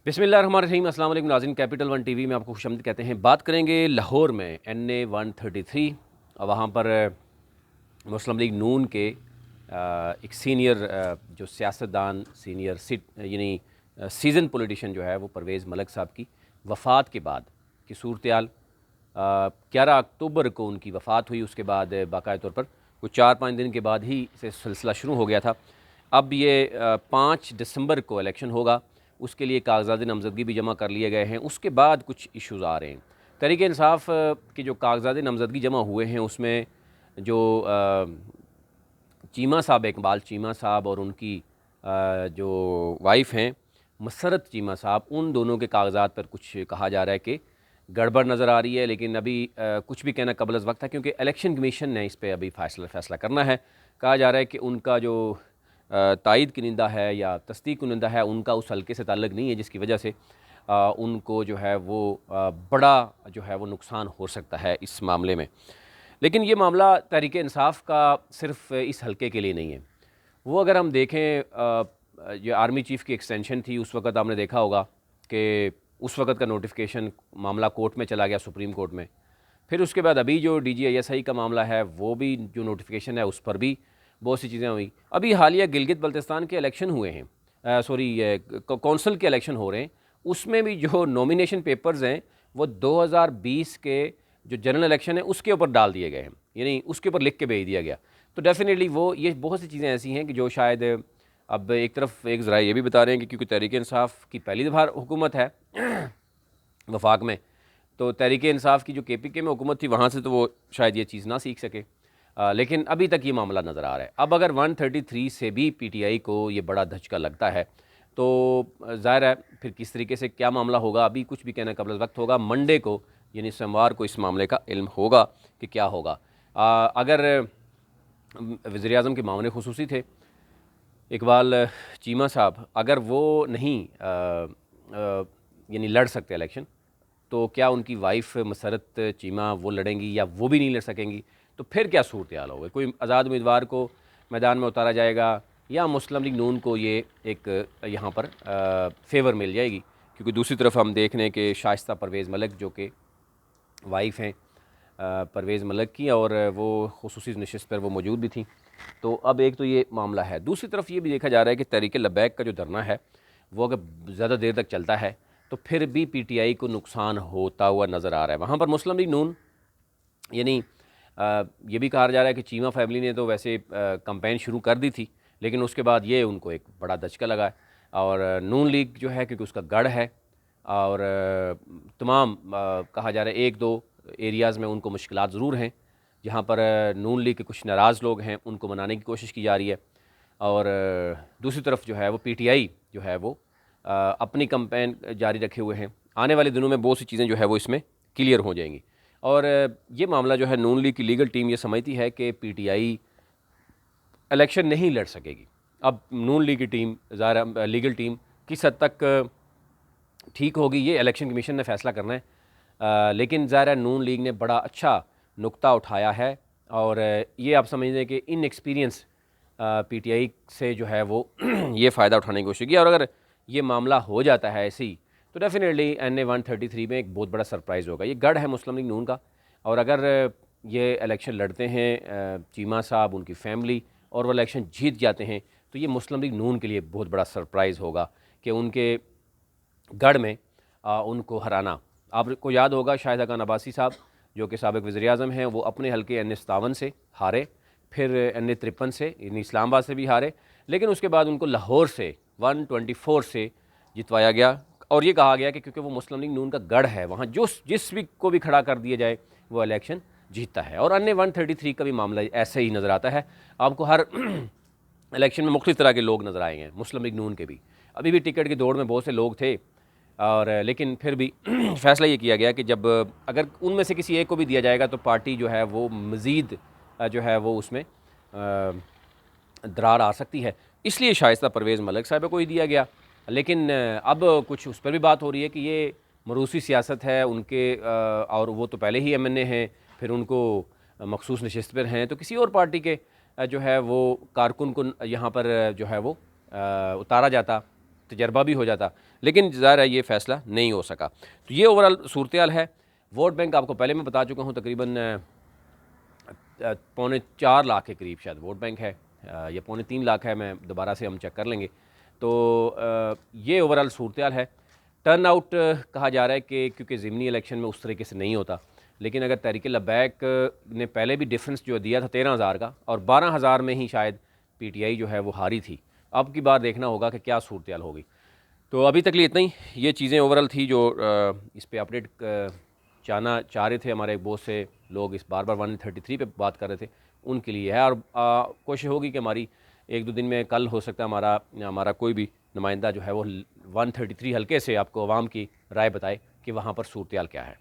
बिस्मिल्लाहिर्रहमानिर्रहीम। अस्सलाम वालेकुम नाज़रीन, कैपिटल वन टीवी में आपको खुशामदीद कहते हैं। बात करेंगे लाहौर में NA-133। वहाँ पर मुस्लिम लीग नून के एक सीनियर जो सियासतदान सीनियर यानी सीज़न पॉलिटिशियन जो है वो परवेज़ मलिक साहब की वफ़ात के बाद की सूरत-ए-हाल 11 अक्टूबर को उनकी वफ़ात हुई। उसके बाद बाकायदा तौर पर कुछ 4-5 दिन के बाद ही से सिलसिला शुरू हो गया था। अब ये 5 दिसंबर को इलेक्शन होगा, उसके लिए कागज़ात नामज़दगी भी जमा कर लिए गए हैं। उसके बाद कुछ इश्यूज़ आ रहे हैं। तहरीक इंसाफ के जो कागज़ात नामज़दगी जमा हुए हैं उसमें जो चीमा साहब, इकबाल चीमा साहब और उनकी जो वाइफ़ हैं मसरत चीमा साहब, उन दोनों के कागज़ात पर कुछ कहा जा रहा है कि गड़बड़ नज़र आ रही है। लेकिन अभी कुछ भी कहना कबल अज़ वक्त है, क्योंकि इलेक्शन कमीशन ने इस पर अभी फ़ैसला करना है। कहा जा रहा है कि उनका जो तायद कुनिंदा है या तस्दीक कुनिंदा है, उनका उस हल्के से ताल्लुक़ नहीं है, जिसकी वजह से उनको जो है वो बड़ा जो है वो नुकसान हो सकता है इस मामले में। लेकिन ये मामला तहरीक इंसाफ का सिर्फ इस हल्के के लिए नहीं है। वो अगर हम देखें, जो आर्मी चीफ़ की एक्सटेंशन थी, उस वक़्त आपने देखा होगा कि उस वक़्त का नोटिफिकेशन मामला कोर्ट में चला गया, सुप्रीम कोर्ट में। फिर उसके बाद अभी जो DGISI का मामला है, वो भी जो नोटिफिकेशन है उस पर भी बहुत सी चीज़ें हुई। अभी हालिया गिलगित बल्तिस्तान के इलेक्शन हुए हैं, कौंसल के इलेक्शन हो रहे हैं। उसमें भी जो नॉमिनेशन पेपर्स हैं वो 2020 के जो जनरल इलेक्शन है उसके ऊपर डाल दिए गए हैं, यानी उसके ऊपर लिख के भेज दिया गया। तो डेफिनेटली वो ये बहुत सी चीज़ें ऐसी हैं कि जो शायद अब एक तरफ एक ज़रा ये भी बता रहे हैं कि क्योंकि तहरीक इंसाफ की पहली दफ़ा हुकूमत है वफाक में, तो तहरीक इंसाफ की जो KPK में हुकूमत थी वहाँ से तो वो शायद ये चीज़ ना सीख सके। लेकिन अभी तक ये मामला नज़र आ रहा है। अब अगर 133 से भी PTI को ये बड़ा धचका लगता है तो ज़ाहिर है फिर किस तरीके से क्या मामला होगा, अभी कुछ भी कहना कबल वक्त होगा। मंडे को यानी सोमवार को इस मामले का इल्म होगा कि क्या होगा। अगर वज़ीर-ए-आज़म के मामले खुसूसी थे इकबाल चीमा साहब, अगर वो नहीं यानी लड़ सकते इलेक्शन, तो क्या उनकी वाइफ मसरत चीमा वो लड़ेंगी या वो भी नहीं लड़ सकेंगी? तो फिर क्या सूरत हाल होगी? कोई आज़ाद उम्मीदवार को मैदान में उतारा जाएगा या मुस्लिम लीग नून को ये एक यहाँ पर फेवर मिल जाएगी? क्योंकि दूसरी तरफ हम देख रहे हैं कि शाइस्ता परवेज़ मलिक जो कि वाइफ़ हैं परवेज़ मलिक की, और वो खुसूसी नशिस्त पर वो मौजूद भी थी। तो अब एक तो ये मामला है। दूसरी तरफ ये भी देखा जा रहा है कि तहरीक लब्बैक का जो धरना है वो अगर ज़्यादा देर तक चलता है तो फिर भी PTI को नुकसान होता हुआ नज़र आ रहा है। वहाँ पर मुस्लिम लीग नून यानी ये भी कहा जा रहा है कि चीमा फैमिली ने तो वैसे कैंपेन शुरू कर दी थी, लेकिन उसके बाद ये उनको एक बड़ा धचका लगा है। और नून लीग जो है क्योंकि उसका गढ़ है, और तमाम कहा जा रहा है 1-2 एरियाज़ में उनको मुश्किलात ज़रूर हैं, जहाँ पर नून लीग के कुछ नाराज़ लोग हैं, उनको मनाने की कोशिश की जा रही है। और दूसरी तरफ जो है वो PTI जो है वो अपनी कैंपेन जारी रखे हुए हैं। आने वाले दिनों में बहुत सी चीज़ें जो है वो इसमें क्लियर हो जाएंगी। और ये मामला जो है नून लीग की लीगल टीम ये समझती है कि PTI इलेक्शन नहीं लड़ सकेगी। अब नून लीग की टीम ज़ाहिर लीगल टीम किस हद तक ठीक होगी ये इलेक्शन कमीशन ने फ़ैसला करना है। लेकिन ज़ाहिर है नून लीग ने बड़ा अच्छा नुक्ता उठाया है, और ये आप समझ लें कि इनएक्सपीरियंस PTI से जो है वो ये फ़ायदा उठाने की कोशिश की। और अगर ये मामला हो जाता है ऐसे ही तो डेफिनेटली NA-133 में एक बहुत बड़ा सरप्राइज़ होगा। ये गढ़ है मुस्लिम लीग नून का, और अगर ये इलेक्शन लड़ते हैं चीमा साहब, उनकी फैमिली, और वो इलेक्शन जीत जाते हैं तो ये मुस्लिम लीग नून के लिए बहुत बड़ा सरप्राइज़ होगा कि उनके गढ़ में उनको हराना। आपको याद होगा शाहिदा खान अब्बासी साहब जो कि साबिक़ वज़ीर-ए-आज़म हैं, वो अपने हल्के NA-57 से हारे, फिर NA-53 से यानी इस्लामाबाद से भी हारे, लेकिन उसके बाद उनको लाहौर से 124 से जितवाया गया। और ये कहा गया कि क्योंकि वो मुस्लिम लीग नून का गढ़ है, वहाँ जिस भी को भी खड़ा कर दिया जाए वो इलेक्शन जीतता है। और NA-133 का भी मामला ऐसे ही नज़र आता है। आपको हर इलेक्शन में मुख्तलिफ़ तरह के लोग नज़र आएंगे, मुस्लिम लीग नून के भी। अभी भी टिकट की दौड़ में बहुत से लोग थे, और लेकिन फिर भी फ़ैसला ये किया गया कि जब अगर उनमें से किसी एक को भी दिया जाएगा तो पार्टी जो है वो मज़ीद जो है वो उसमें दरार आ सकती है, इसलिए शाइस्ता परवेज़ मलिक साहिबा को ही दिया गया। लेकिन अब कुछ उस पर भी बात हो रही है कि ये मरूसी सियासत है उनके, और वो तो पहले ही MNA हैं, फिर उनको मखसूस नशिस्त पर हैं, तो किसी और पार्टी के जो है वो कारकुन को यहाँ पर जो है वो उतारा जाता तजर्बा भी हो जाता, लेकिन ज़ाहिर है ये फ़ैसला नहीं हो सका। तो ये ओवरऑल सूरत हाल है। वोट बैंक आपको पहले मैं बता चुका हूँ, तकरीबन 4.25 लाख के करीब शायद वोट बैंक है, या 3.25 लाख है, मैं दोबारा से हम चेक कर लेंगे। तो ये ओवरऑल सूरत हाल है। टर्न आउट कहा जा रहा है कि क्योंकि ज़िमनी इलेक्शन में उस तरीके से नहीं होता, लेकिन अगर तहरीक लबैक ने पहले भी डिफरेंस जो दिया था 13,000 का, और 12,000 में ही शायद PTI जो है वो हारी थी। अब की बार देखना होगा कि क्या सूरत हाल होगी। तो अभी तक लिए इतना ही, ये चीज़ें ओवरऑल थी जो इस पे अपडेट चाह रहे थे हमारे बहुत से लोग, इस बार 133 पे बात कर रहे थे, उनके लिए है। और कोशिश होगी कि हमारी 1-2 दिन में, कल हो सकता है हमारा कोई भी नुमाइंदा जो है वो 133 हल्के से आपको आवाम की राय बताए कि वहाँ पर सूरत हाल क्या है।